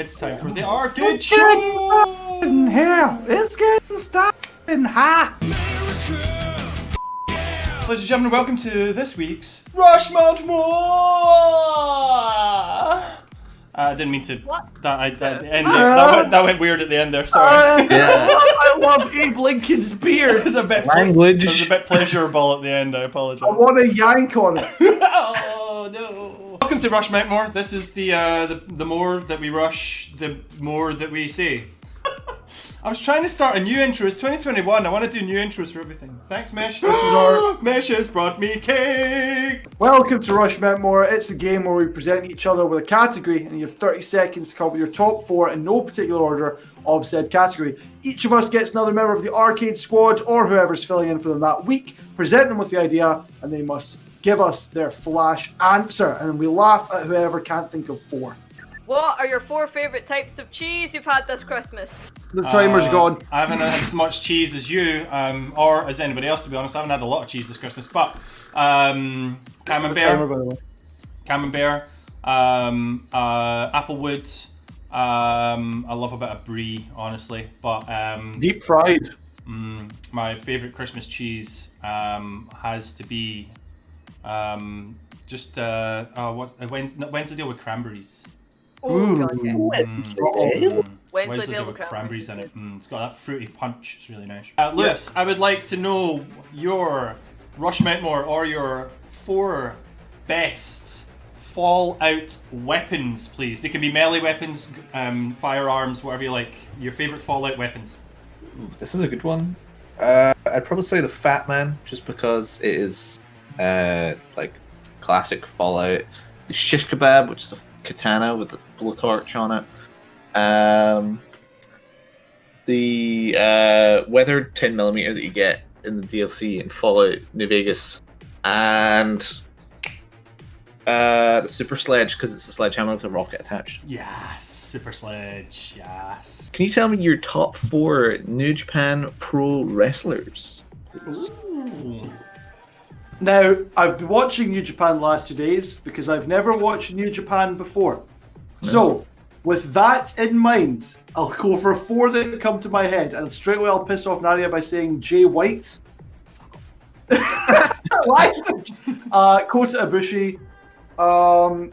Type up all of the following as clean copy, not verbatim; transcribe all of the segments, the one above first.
it's time for the R-CADE Show! Here, it's getting started, ha! Ladies and gentlemen, welcome to this week's Rush Mount More! I didn't mean to. What? That went weird at the end there. Sorry. I love Abe Lincoln's beard. It was a bit Language. It was a bit pleasurable at the end. I apologise. I want to yank on it. Oh no! Welcome to Rush Mount More. This is the more that we rush, the more that we say. I was trying to start a new intro. It's 2021. I want to do new intros for everything. Thanks, Mesh. This is our... Mesh has brought me cake. Welcome to Rush Mount More. It's a game where we present each other with a category and you have 30 seconds to come up with your top 4 in no particular order of said category. Each of us gets another member of the R-CADE squad or whoever's filling in for them that week, present them with the idea, and they must give us their flash answer. And then we laugh at whoever can't think of 4. What are your 4 favourite types of cheese you've had this Christmas? The timer's gone. I haven't had as much cheese as you, or as anybody else, to be honest. I haven't had a lot of cheese this Christmas, but Camembert, Applewood. I love a bit of brie, honestly, but Deep fried. my favourite Christmas cheese has to be when's the deal with cranberries? Oh, God, yeah. Wednesday deal with cranberries in it. It's got that fruity punch. It's really nice. Lewis, I would like to know your Rush Mount More or your 4 best Fallout weapons, please. They can be melee weapons, firearms, whatever you like. Your favourite Fallout weapons. This is a good one. I'd probably say the Fat Man, just because it is like classic Fallout. The Shish Kebab, which is a katana with a blowtorch on it. The weathered 10mm that you get in the DLC in Fallout New Vegas, and the Super Sledge, because it's a sledgehammer with a rocket attached. Yes, Super Sledge. Yes. Can you tell me your top 4 New Japan Pro wrestlers? Ooh. Now, I've been watching New Japan the last 2 days because I've never watched New Japan before. So, with that in mind, I'll go for 4 that come to my head, and straight away I'll piss off Nadia by saying Jay White. Kota Ibushi, Hiromu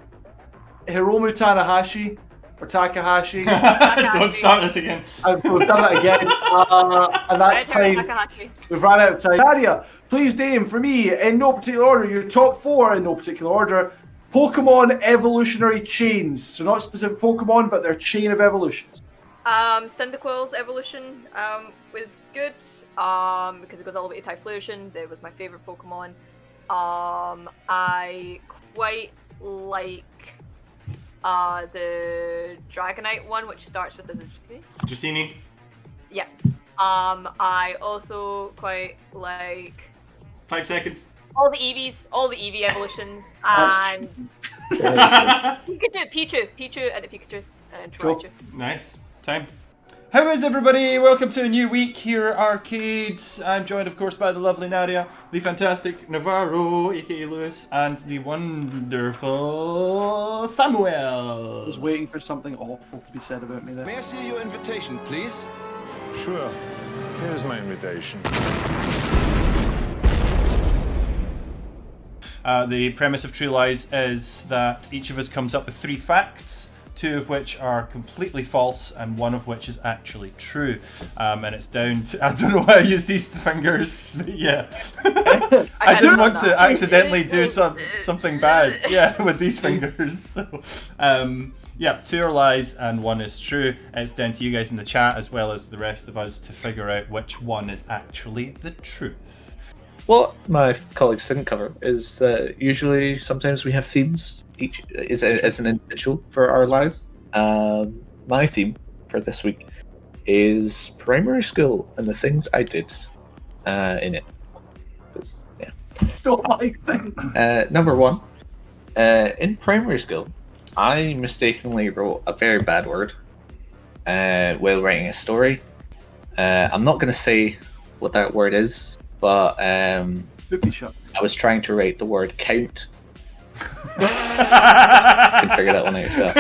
Tanahashi, or Takahashi. Don't start this again. We've done it again, and that's time. We've ran out of time. Nadia, please name for me, in no particular order, your top 4 in no particular order, Pokemon evolutionary chains. So not specific Pokemon, but their chain of evolutions. Cyndaquil's evolution was good because it goes all the way to Typhlosion. It was my favourite Pokemon. I quite like the Dragonite one, which starts with the Dratini. Yeah. I also quite like 5 seconds. all the Eevee evolutions, and Pichu and the Pikachu and Raichu. Cool. Nice. Time. How is everybody? Welcome to a new week here at R-CADE. I'm joined, of course, by the lovely Nadia, the fantastic Navarro, aka Lewis, and the wonderful Samuel. I was waiting for something awful to be said about me there. May I see your invitation, please? Sure. Here's my invitation. The premise of True Lies is that each of us comes up with 3 facts, 2 of which are completely false and 1 of which is actually true. And it's down to... I don't know why I use these fingers, but yeah. I didn't want to accidentally do something bad, with these fingers. So, yeah, 2 are lies and 1 is true. It's down to you guys in the chat as well as the rest of us to figure out which one is actually the truth. What my colleagues didn't cover is that usually sometimes we have themes each as an individual for our lives. My theme for this week is primary school and the things I did in it. Yeah. It's not my thing. Number 1, in primary school, I mistakenly wrote a very bad word while writing a story. I'm not going to say what that word is, but I was trying to write the word count. You can figure that one out yourself.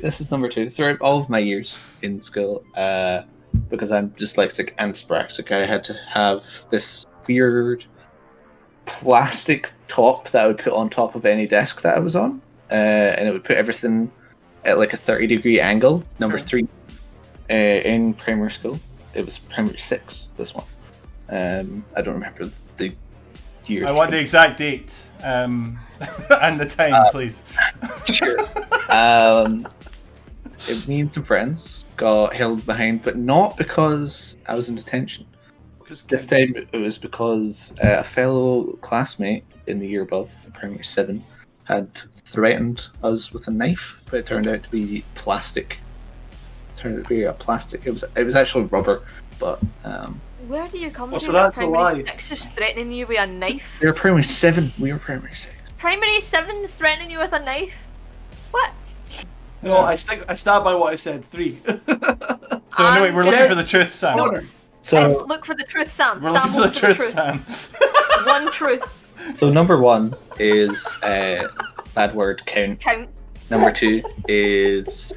This is number 2. Throughout all of my years in school, because I'm dyslexic and dyspraxic, I had to have this weird plastic top that I would put on top of any desk that I was on, and it would put everything at like a 30-degree angle. Number 3 in primary school. It was primary 6. This one. I don't remember the years. I want the exact date and the time, please. Sure. Me and some friends got held behind, but not because I was in detention. This time it was because a fellow classmate in the year above, primary 7, had threatened us with a knife, but it turned out to be plastic. It was actually rubber, but Where do you come Oh, to? so that's a Primary lie. 6 is threatening you with a knife. we were primary 7. We were primary 6. Primary 7 is threatening you with a knife. What? No, I stand by what I said. 3. So anyway, we're looking for the truth, Sam. Connor. Let's So look for the truth, Sam. We're Sam, looking for look the truth, Sam. One truth. so number 1 is bad word count. Count. Number 2 is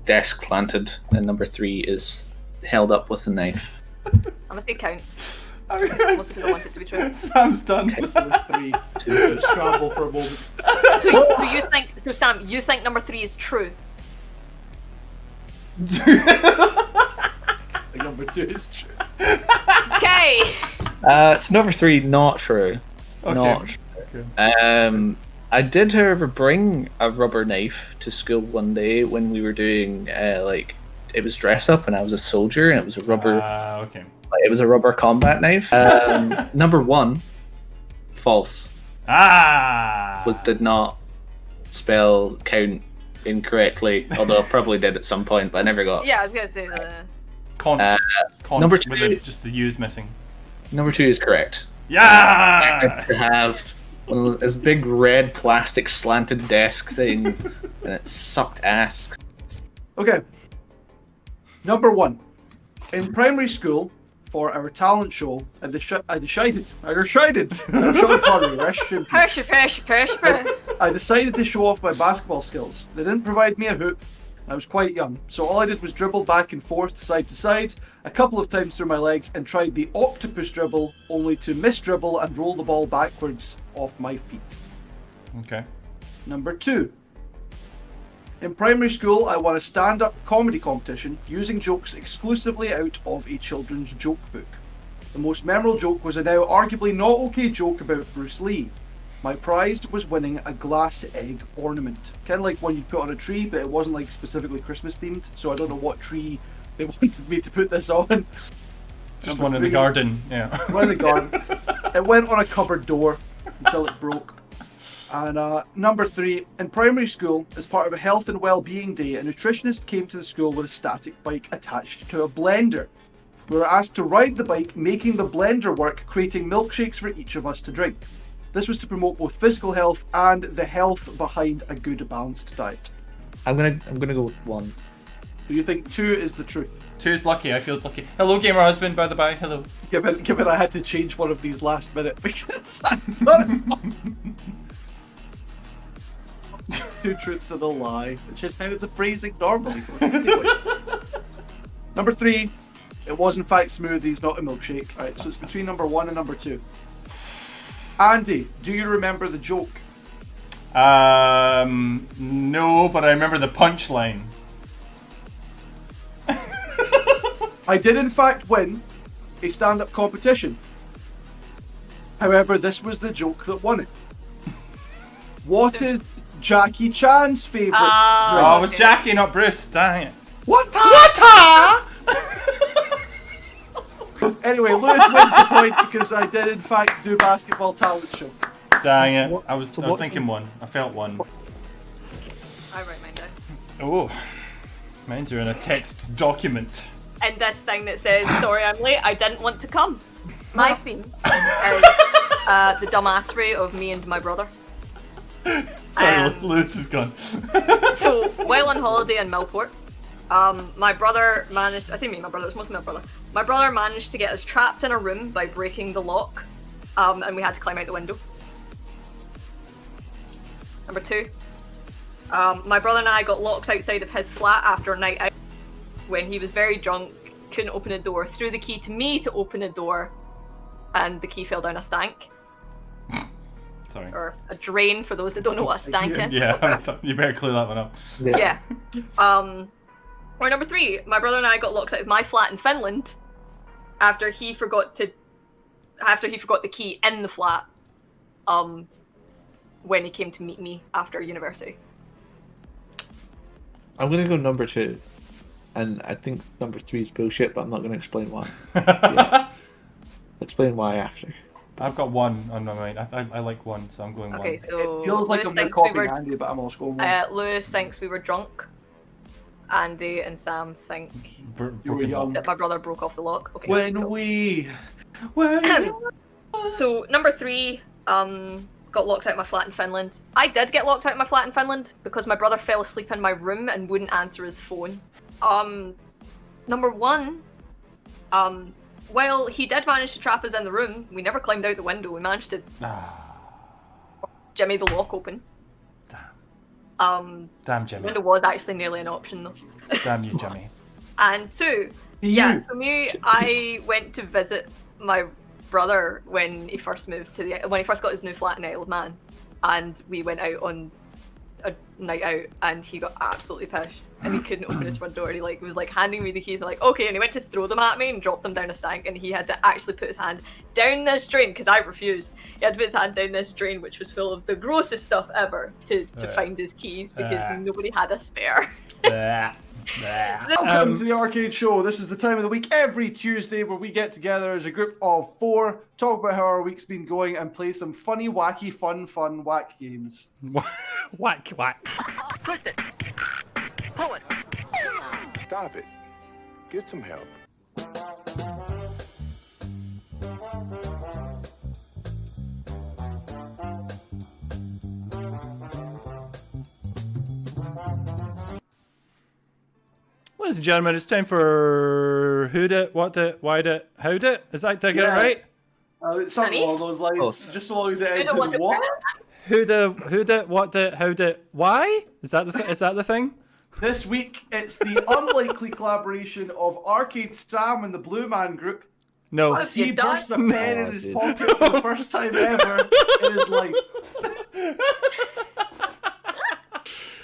desk planted, and number 3 is held up with a knife. I'm gonna say count. Most people want it to be true. Sam's done. 3. To scramble for a moment. So Sam, you think number 3 is true? Like number 2 is true. Okay. So number 3, not true. Okay. Not true. I did, however, bring a rubber knife to school one day when we were doing it was dress up, and I was a soldier, and it was a rubber. Okay. It was a rubber combat knife. Number 1, false. Did not spell count incorrectly, although I probably did at some point, but I never got. Yeah, I was gonna say that. Number two- with just the U's missing. Number 2 is correct. Yeah. To have this big red plastic slanted desk thing, and it sucked ass. Okay. Number 1. In primary school, for our talent show, I decided to show off my basketball skills. They didn't provide me a hoop. I was quite young, so all I did was dribble back and forth, side to side, a couple of times through my legs, and tried the octopus dribble, only to miss dribble and roll the ball backwards off my feet. Okay. Number 2. In primary school, I won a stand-up comedy competition using jokes exclusively out of a children's joke book. The most memorable joke was a now arguably not okay joke about Bruce Lee. My prize was winning a glass egg ornament. Kind of like one you'd put on a tree, but it wasn't like specifically Christmas themed, so I don't know what tree they wanted me to put this on. Just one in the garden, yeah. One in the garden. It went on a cupboard door until it broke. And number 3, in primary school, as part of a health and well-being day, a nutritionist came to the school with a static bike attached to a blender. We were asked to ride the bike, making the blender work, creating milkshakes for each of us to drink. This was to promote both physical health and the health behind a good balanced diet. I'm gonna go with 1. Do you think 2 is the truth? 2 is lucky. I feel lucky. Hello, gamer husband. By the by, hello. Given I had to change one of these last minute because I got it wrong. It's 2 truths and a lie. It's just how the phrasing normally goes. Anyway. Number 3, it was in fact smoothies, not a milkshake. Alright, so it's between number 1 and number 2. Andy, do you remember the joke? No, but I remember the punchline. I did in fact win a stand-up competition. However, this was the joke that won it. What is Jackie Chan's favourite drink? Oh, it was Jackie, not Bruce. Dang it. What? Anyway, Lewis wins the point because I did in fact do basketball talent show. Dang it. I was what's thinking 1. I felt 1. I write mine down. Oh. Mine's are in a text document. And this thing that says, sorry I'm late, I didn't want to come. My theme is the dumbassery of me and my brother. Sorry, Lewis is gone. So, while on holiday in Millport, my brother managed, I say me, my brother, it's mostly my brother. My brother managed to get us trapped in a room by breaking the lock, and we had to climb out the window. Number 2, My brother and I got locked outside of his flat after a night out when he was very drunk, couldn't open the door, threw the key to me to open the door, and the key fell down a stank. Sorry. Or a drain, for those that don't know what a stank is. Yeah, you better clear that one up. Yeah. Or number 3, my brother and I got locked out of my flat in Finland after he forgot the key in the flat when he came to meet me after university. I'm gonna go number 2, and I think number 3 is bullshit, but I'm not gonna explain why. Yeah. Explain why after. I've got 1 on my mind. I like 1, so I'm going 1. Okay, so It feels like Lewis I'm going to thinks we copy were Andy, but I'm also going one. Lewis thinks we were drunk. Andy and Sam think You were Broken young. that my brother broke off the lock. Okay. When So number 3, got locked out of my flat in Finland. I did get locked out of my flat in Finland because my brother fell asleep in my room and wouldn't answer his phone. Number 1, while he did manage to trap us in the room, we never climbed out the window. We managed to jimmy the lock open. Damn The Jimmy. window was actually nearly an option though. Damn you, Jimmy. And 2, I went to visit my brother when he first got his new flat in Isle of Man, and we went out on a night out, and he got absolutely pissed, and he couldn't open his front door, and he was handing me the keys, and okay, and he went to throw them at me and dropped them down a stank, and he had to actually put his hand down this drain because I refused. He had to put his hand down this drain, which was full of the grossest stuff ever, to find his keys because nobody had a spare. Welcome to the Arcade Show. This is the time of the week every Tuesday where we get together as a group of 4, talk about how our week's been going, and play some funny, wacky, fun, whack games. Whack. Stop it. Get some help. Ladies and gentlemen, it's time for Who'd It, What It, Why'd It, How'd It? Did I get it right? Something Honey? along those lines. Close. Just so long as it You ends know in what? what? Who'd it, what it, how'd it, why? Is that the thing? This week, it's the unlikely collaboration of Arcade Sam and the Blue Man Group No. as he you done? bursts a pen in his dude. pocket for the first time ever in his life.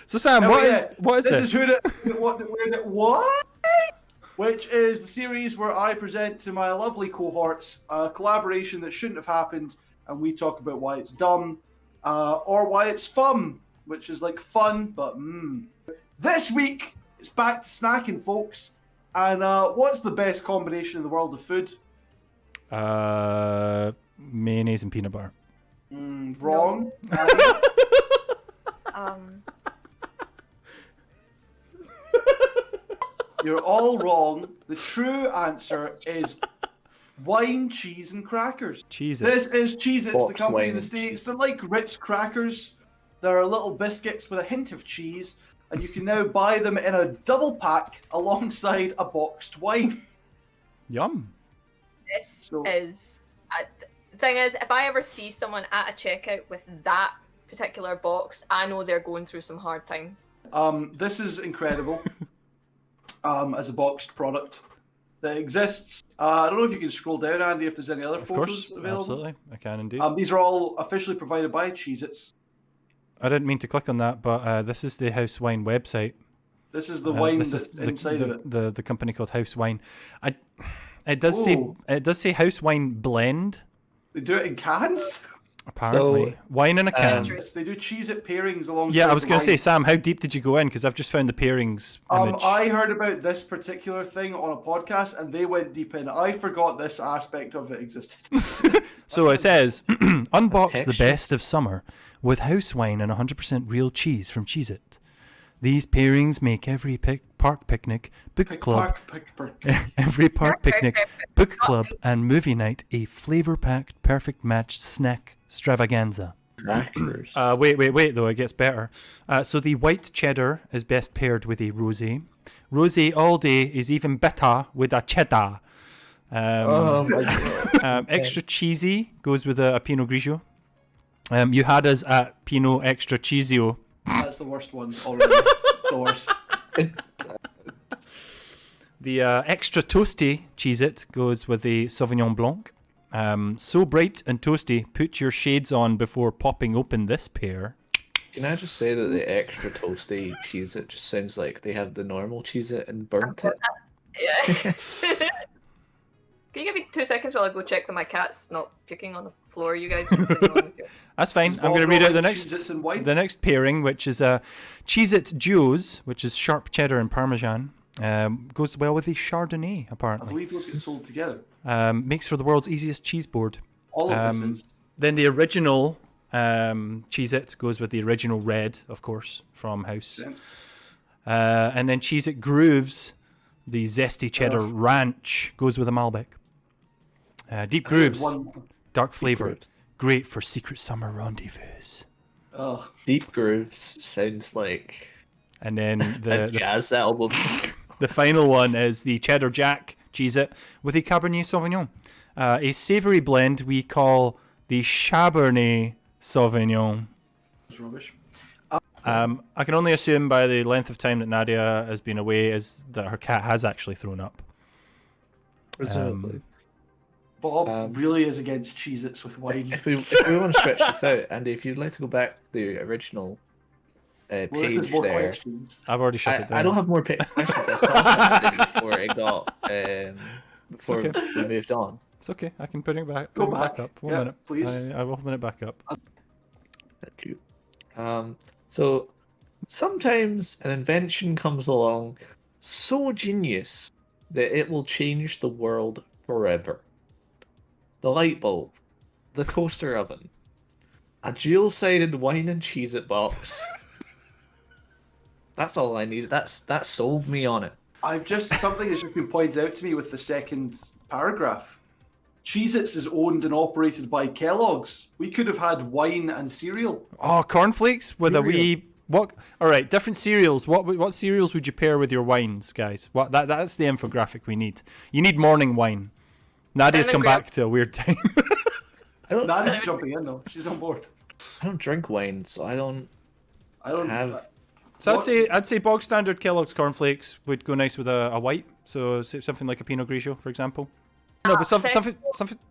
So Sam, Oh, yeah. what is this? This is Who'd It, What It, Where'd It, Why? Which is the series where I present to my lovely cohorts a collaboration that shouldn't have happened, and we talk about why it's dumb, or why it's fun, which is like fun, but This week, it's back to snacking, folks. And what's the best combination in the world of food? Mayonnaise and peanut butter. Wrong. You're all wrong. The true answer is wine, cheese, and crackers. Cheez It. This is Cheez It, the Boxed company in wine the and States. They're like Ritz crackers. They're little biscuits with a hint of cheese, and you can now buy them in a double pack alongside a boxed wine. Yum. This So- is the thing is, if I ever see someone at a checkout with that particular box, I know they're going through some hard times. This is incredible as a boxed product that exists. I don't know if you can scroll down, Andy, if there's any other Of photos course, available. absolutely. I can indeed. These are all officially provided by Cheez Its. I didn't mean to click on that, but this is the House Wine website. This is the wine This that's is inside of it. the company called House Wine. It does say House Wine Blend. They do it in cans. Apparently, So, wine in a can. They do Cheez It pairings alongside. Yeah, I was going to say, wine. Sam, how deep did you go in? Because I've just found the pairings image. I heard about this particular thing on a podcast, and they went deep in. I forgot this aspect of it existed. So it says, unbox the Texture. best of summer with house wine and 100% real cheese from Cheez It. These pairings make every park picnic, book club, every park picnic, book club, and movie night a flavor-packed, perfect match snack extravaganza. Crackers. Wait, though, it gets better. So the white cheddar is best paired with a rosé. Rosé all day is even better with a cheddar. Oh my god. Extra cheesy goes with a Pinot Grigio. You had us at Pinot Extra Cheesio That's the worst one already. It's the worst. The extra toasty Cheez It goes with the Sauvignon Blanc. So bright and toasty, put your shades on before popping open this pair. Can I just say that the extra toasty Cheez It just sounds like they have the normal Cheez It and burnt it? Yeah. Can you give me 2 seconds while I go check that my cat's not puking on the floor? You guys continue on with your... That's fine. I'm going to read out the next pairing, which is Cheez It Duos, which is sharp cheddar and parmesan. Goes well with the Chardonnay, I apparently. believe those get sold together. Makes for the world's easiest cheese board. All of this is. Then the original Cheez It goes with the original red, of course, from House. And then Cheez It Grooves, the zesty cheddar ranch, goes with a Malbec. Deep Grooves, dark flavour, great for secret summer rendezvous. Oh. Deep Grooves sounds like And then a jazz album. the final one is the Cheddar Jack Cheez It with the Cabernet Sauvignon. A savoury blend we call the Chabernet Sauvignon. It's rubbish. I can only assume by the length of time that Nadia has been away is that her cat has actually thrown up. Presumably. Bob really is against Cheez-Its with wine. If we want to stretch this out, Andy, if you'd like to go back to the original page More there. questions. I've already shut it down. I don't have more questions. I stopped it before it got before okay. we moved on. It's okay. I can put it back. Go put it back. up. One Yeah, minute, please. I will open it back up. Thank you. So sometimes an invention comes along so genius that it will change the world forever. The light bulb, the toaster oven, a dual-sided wine and Cheez-It box. That's all I needed. That sold me on it. Something has just been pointed out to me with the second paragraph. Cheez-Its is owned and operated by Kellogg's. We could have had wine and cereal. Oh, cornflakes with a wee what? All right, different cereals. What cereals would you pair with your wines, guys? That's the infographic we need. You need morning wine. Nadia's come back to a weird time. Nadia's jumping in though. She's on board. I don't drink wine, so I don't have. So I'd say bog standard Kellogg's cornflakes would go nice with a white. So something like a Pinot Grigio, for example. No, but something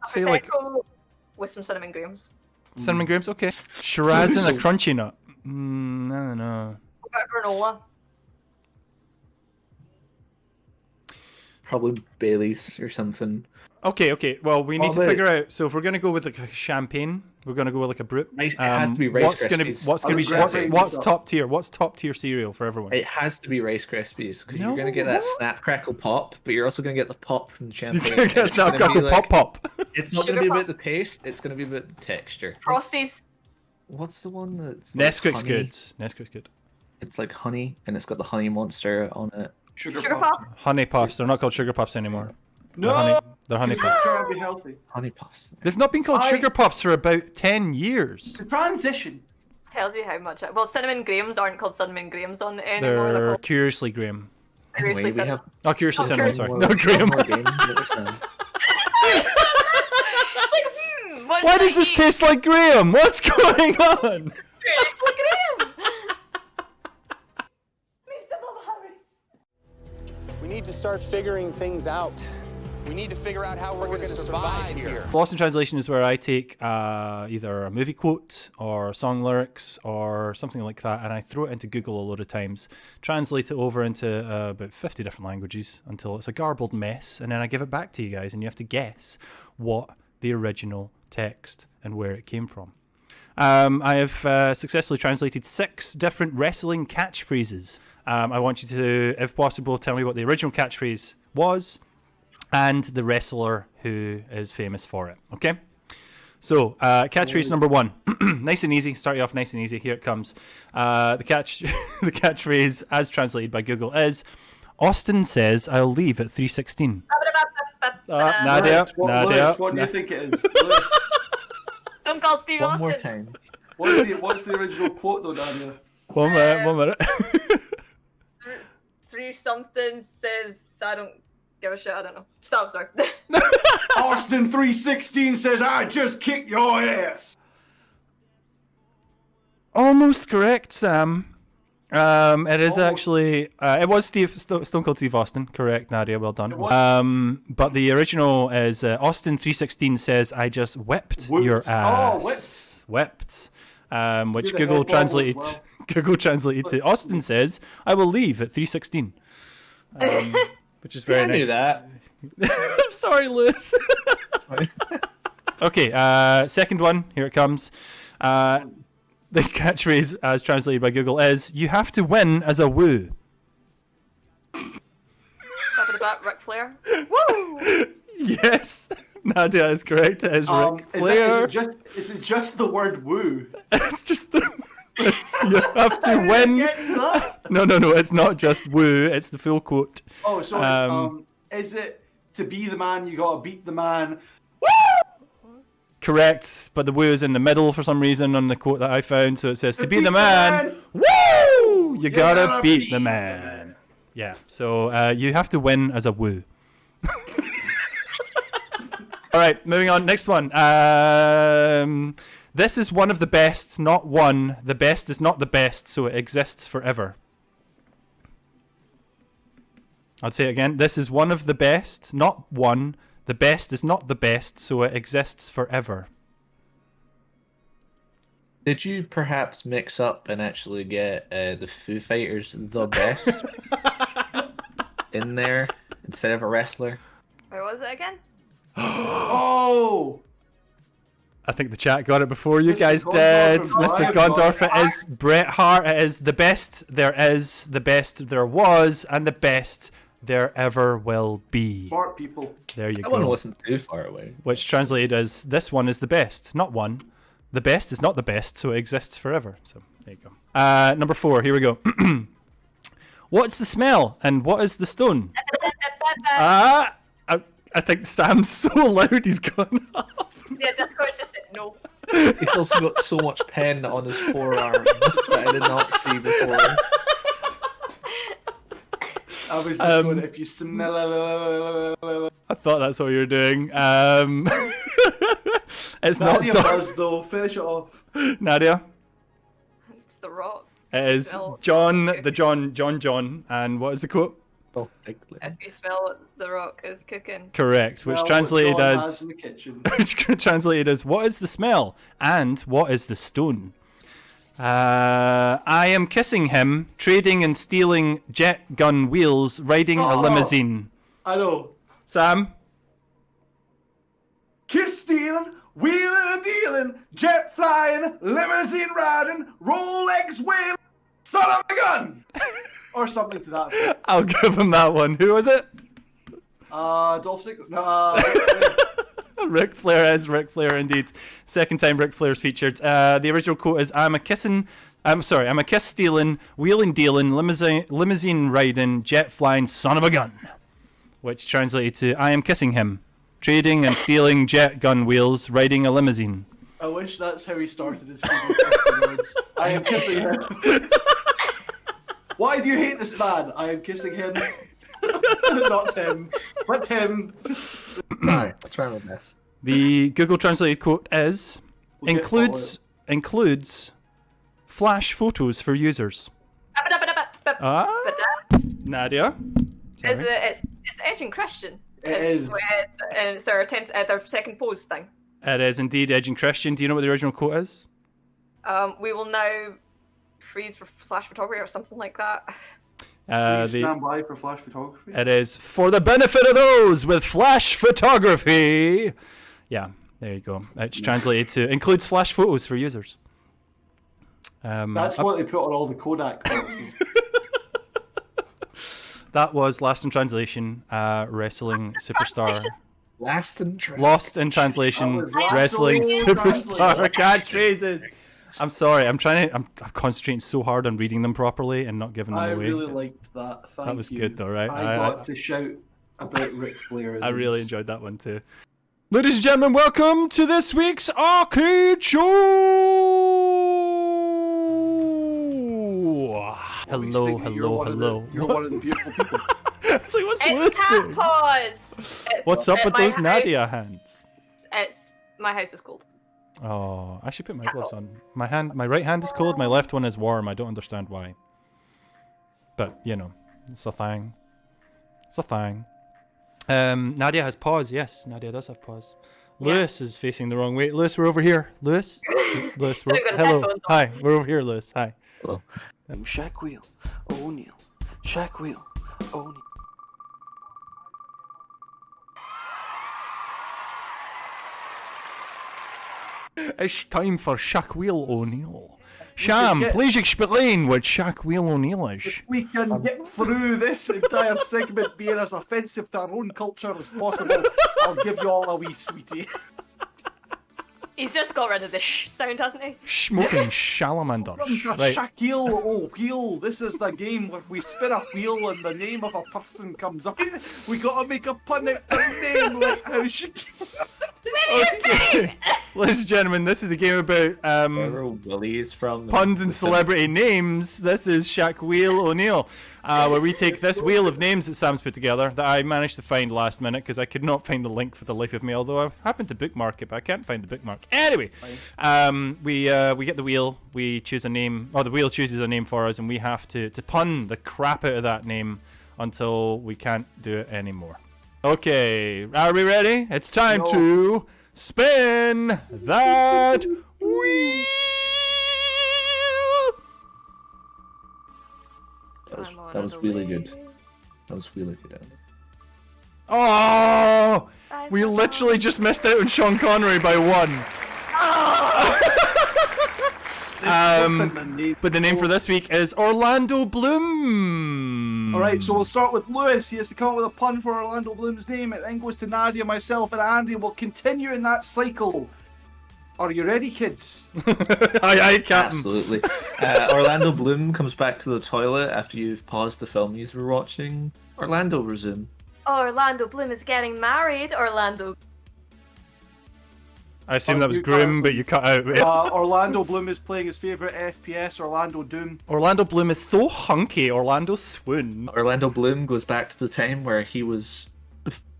say like with some cinnamon grahams. Cinnamon grahams, okay. Shiraz and a crunchy nut. I don't know. What about granola? Probably Bailey's or something. Okay. Well, we need to figure out. So if we're gonna go with like a champagne, we're gonna go with like a brut. It has to be Rice Krispies. What's top tier? What's top tier cereal for everyone? It has to be Rice Krispies because you're gonna get that snap crackle pop, but you're also gonna get the pop from the champagne. You're gonna snap crackle pop. It's not gonna be about the taste. It's gonna be about the texture. Frosties. What's the one that's Nesquik's good. Nesquik's good. It's like honey, and it's got the honey monster on it. Sugar Puffs. Honey Puffs. They're not called Sugar Puffs anymore. No. They're honey puffs. Trying to be healthy. Honey Puffs. They've not been called Sugar Puffs for about 10 years. The transition. Tells you how much. Well, cinnamon grahams aren't called cinnamon grahams on anymore. They're called Curiously Graham. Curiously Anyway, we cinnamon. have Oh, Curiously Cinnamon, sorry. more- No, Graham. more games to listen. It's like, what Why should does I this eat? taste like Graham? What's going on? It's like graham. We need to start figuring things out. We need to figure out how we're going to survive here. Lost in Translation is where I take either a movie quote or song lyrics or something like that, and I throw it into Google a load of times, translate it over into about 50 different languages until it's a garbled mess, and then I give it back to you guys, and you have to guess what the original text and where it came from. I have successfully translated 6 different wrestling catchphrases. I want you to, if possible, tell me what the original catchphrase was and the wrestler who is famous for it. Okay? So, catchphrase number 1. Nice and easy. Start you off nice and easy. Here it comes. The catchphrase, as translated by Google, is Austin says, I'll leave at 3:16. Nadia. Lewis, what do you think it is? Lewis, Don't call Steve One Austin. more time. what's the original quote though, Nadia? One minute. Through something says, I don't give a shit, I don't know. Stop, sorry. Austin 316 says, I just kicked your ass. almost correct, Sam. It is Almost. actually it was Stone Cold Steve Austin. Correct, Nadia. Well done. It was. But the original is Austin 316 says, "I just whipped Whooped. your Oh, ass." Whipped. Which the Google head bobble translated. as well. Google translated to Austin says, "I will leave at 316." Which is very I nice. knew that. I'm sorry, Lewis. Okay, second one. Here it comes. The catchphrase, as translated by Google, is "You have to win as a woo." Ric Flair. Woo! Yes, Nadia is correct. It is Ric Is Flair. it just the word woo? It's just you have to win. Get to that. No, it's not just woo. It's the full quote. Oh, so is it to be the man, you gotta beat the man? Correct, but the woo is in the middle for some reason on the quote that I found. So it says, "To be the man, woo! You gotta beat the man." Yeah, so you have to win as a woo. All right, moving on. Next one. This is one of the best, not one. The best is not the best, so it exists forever. I'll say it again. This is one of the best, not one. The best is not the best, so it exists forever. Did you perhaps mix up and actually get the Foo Fighters The Best in there instead of a wrestler? Where was it again? Oh, I think the chat got it before you Mr. guys Gondorf, did. I Mr. have Gondorf, got it is Bret Hart. It is the best there is, the best there was, and the best there ever will be. smart people. There you That one go. wasn't too far away. Which translated as, "This one is the best, not one. The best is not the best, so it exists forever." So there you go. Number 4. Here we go. What's the smell and what is the stone? I think Sam's so loud he's gone off. Yeah, Discord just said no. He's also got so much pen on his forearm that I did not see before. I was just going, if you smell I thought that's what you were doing. It's not Nadia does though. Finish it off. Nadia. It's The Rock. It is Smell- John, and what is the quote? Oh, thank you. If you smell what The Rock is cooking. Correct, which Smell what translated John has as in the kitchen. which translated as, "What is the smell and what is the stone?" I am kissing him, trading and stealing jet gun wheels, riding a Oh. limousine. I know. Sam? Kiss stealing, wheeling and dealing, jet flying, limousine riding, Rolex wheel, son of a gun, or something to that effect. I'll give him that one. Who was it? Dolph Ziggler. No. Ric Flair is Ric Flair indeed. Second time Ric Flair's featured. The original quote is, I'm a kiss stealing, wheeling dealing, limousine riding, jet flying son of a gun. Which translated to, I am kissing him, trading and stealing jet gun wheels, riding a limousine. I wish that's how he started his video. Words. I am kissing him. Why do you hate this man? I am kissing him. Not Tim, but Tim. Alright, let's try my best. The Google translated quote is, We'll get includes flash photos for users. Nadia? Sorry. It's Edge and Christian. It is. And it's their second pose thing. It is indeed Edge and Christian. Do you know what the original quote is? We will now freeze for flash photography or something like that. Please stand by for flash photography. It is for the benefit of those with flash photography. Yeah, there you go. It's translated to includes flash photos for users. That's what they put on all the Kodak boxes. That was Lost in Translation, wrestling superstar. Last in track. Lost in Translation, That was wrestling so superstar translated. catchphrases. I'm sorry, I'm concentrating so hard on reading them properly and not giving them I away. really liked that. Thank That was you. good though, right? I got to shout about Ric Flair. I really enjoyed that one too. Ladies and gentlemen, welcome to this week's R-CADE Show! Hello. You're one of the beautiful people. It's like, what's Lewis It's cat doing? paws. What's up with my those house- Nadia hands? It's my house is cold. Oh, I should put my gloves on. My right hand is cold, my left one is warm. I don't understand why. But, you know, it's a thing. It's a thing. Nadia has paws. Yes, Nadia does have paws. Yeah. Lewis is facing the wrong way. Lewis, we're over here. Lewis? Lewis, Sorry, got his hello. headphones on. Hi, we're over here, Lewis. Hi. Hello. Shaq Wheel, ONeil. Shaq Wheel, ONeil. It's time for Shaq Wheel ONeil. Sham, get- please explain what Shaq Wheel ONeil is. We can get through this entire segment being as offensive to our own culture as possible. I'll give you all a wee sweetie. He's just got rid of the sh sound, hasn't he? Smoking salamanders. Right. Shaquille O'Wheel. This is the game where we spin a wheel and the name of a person comes up. We gotta make a pun out their name, like how Okay. Ladies and gentlemen, this is a game about Where Willie is from. puns and celebrity names. This is Shaq Wheel ONeil, where we take this wheel of names that Sam's put together that I managed to find last minute because I could not find the link for the life of me, although I happened to bookmark it, but I can't find the bookmark. Anyway, we get the wheel, we choose a name, or the wheel chooses a name for us, and we have to pun the crap out of that name until we can't do it anymore. Okay, are we ready? It's time to spin that wheel! That was really good. That was really good. Oh! We literally just missed out on Sean Connery by 1. But the name for this week is Orlando Bloom. Alright, so we'll start with Lewis. He has to come up with a pun for Orlando Bloom's name. It then goes to Nadia, myself, and Andy. We'll continue in that cycle. Are you ready, kids? Aye, Captain. Absolutely. Orlando Bloom comes back to the toilet after you've paused the film you were watching. Orlando, resume. Orlando Bloom is getting married. Orlando. I assume that was you Groom, cut but you cut out. Orlando Bloom is playing his favourite FPS, Orlando Doom. Orlando Bloom is so hunky. Orlando Swoon. Orlando Bloom goes back to the time where he was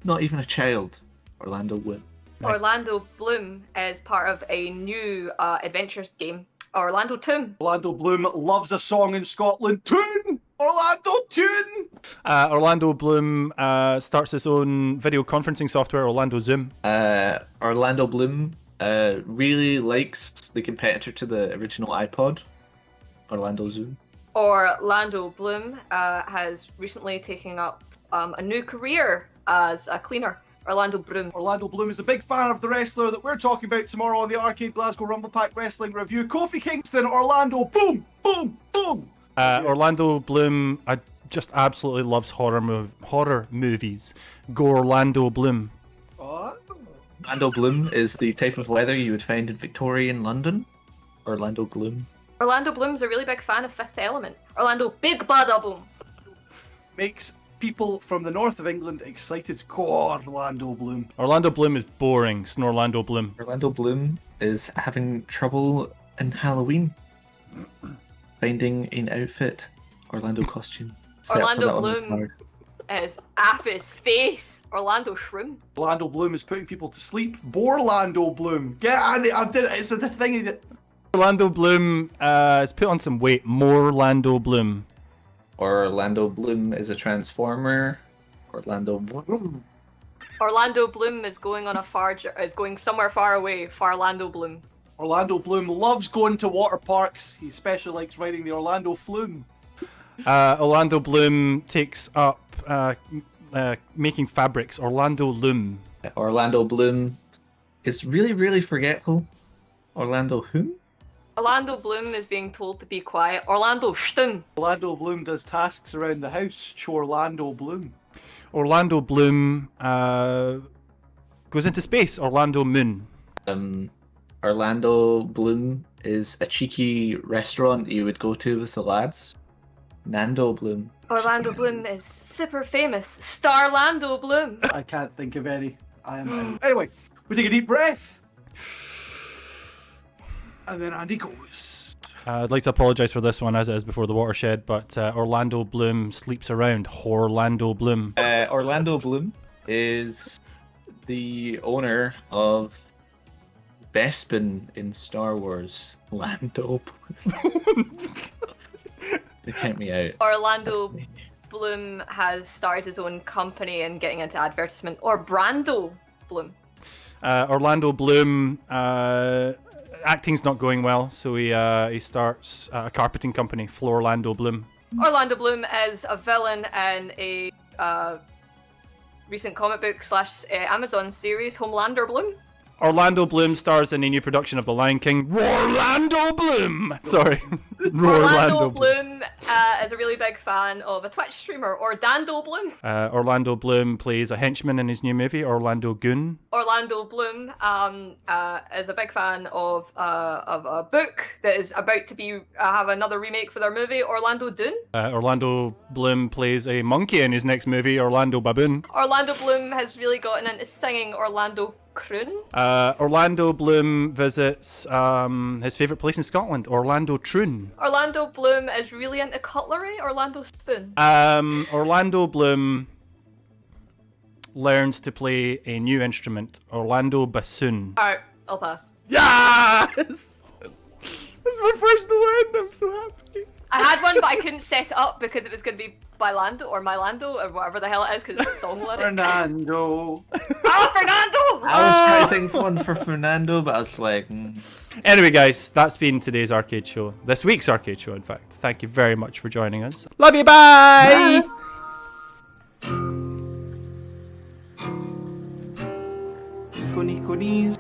not even a child. Orlando Bloom. Nice. Orlando Bloom is part of a new adventures game, Orlando Toon. Orlando Bloom loves a song in Scotland. Toon! Orlando Toon! Orlando Bloom starts his own video conferencing software, Orlando Zoom. Orlando Bloom really likes the competitor to the original iPod, Orlando Zoom. Orlando Bloom has recently taken up a new career as a cleaner. Orlando Bloom. Orlando Bloom is a big fan of the wrestler that we're talking about tomorrow on the R-CADE Glasgow Rumble Pack Wrestling Review. Kofi Kingston, Orlando, boom, boom, boom! Orlando Bloom just absolutely loves horror movies. Go Orlando Bloom. Orlando Bloom is the type of weather you would find in Victorian London. Orlando Bloom. Orlando Bloom's a really big fan of Fifth Element. Orlando Big Bada Boom. Makes people from the north of England excited. Go Orlando Bloom. Orlando Bloom is boring. Snorlando Bloom. Orlando Bloom is having trouble in Halloween finding an outfit. Orlando costume. Except for Orlando that one that's Bloom hard. is Apis Face. Orlando Shroom. Orlando Bloom is putting people to sleep. Borlando Bloom. Get Andy, I did it. It's the thing that... Orlando Bloom has put on some weight. More Orlando Bloom. Orlando Bloom is a transformer. Orlando Bloom. Orlando Bloom is going on is going somewhere far away. Farlando Bloom. Orlando Bloom loves going to water parks. He especially likes riding the Orlando Flume. Orlando Bloom takes up making fabrics. Orlando Loom. Orlando Bloom is really, really forgetful. Orlando whom? Orlando Bloom is being told to be quiet. Orlando Stum. Orlando Bloom does tasks around the house. Orlando Bloom. Orlando Bloom goes into space. Orlando Moon. Orlando Bloom is a cheeky restaurant you would go to with the lads. Nando Bloom. Orlando Bloom is super famous. Starlando Bloom. I can't think of any. I am. Anyway, we take a deep breath. And then Andy goes. I'd like to apologise for this one as it is before the watershed, but Orlando Bloom sleeps around. Orlando Bloom. Orlando Bloom is the owner of Bespin in Star Wars. Lando. They count me out. Orlando Bloom has started his own company and getting into advertisement. Or Brando Bloom. Orlando Bloom, acting's not going well, so he starts a carpeting company, Florlando Bloom. Orlando Bloom is a villain in a recent comic book / Amazon series, Homelander Bloom. Orlando Bloom stars in a new production of The Lion King, Orlando Bloom! Sorry. Orlando Bloom is a really big fan of a Twitch streamer, Orlando Bloom. Orlando Bloom plays a henchman in his new movie, Orlando Goon. Orlando Bloom is a big fan of a book that is about to be have another remake for their movie, Orlando Dune. Orlando Bloom plays a monkey in his next movie, Orlando Baboon. Orlando Bloom has really gotten into singing Orlando Croon. Orlando Bloom visits his favourite place in Scotland, Orlando Troon. Orlando Bloom is really into cutlery, Orlando Spoon. Orlando Bloom learns to play a new instrument, Orlando Bassoon. Alright, I'll pass. Yes! This is my first win, I'm so happy. I had one, but I couldn't set it up because it was going to be by Lando or My Lando or whatever the hell it is because it's a song lyric. Fernando. Oh, Fernando! I was trying to think of one for Fernando, but I was like... Anyway, guys, that's been today's arcade show. This week's arcade show, in fact. Thank you very much for joining us. Love you, bye! Knees.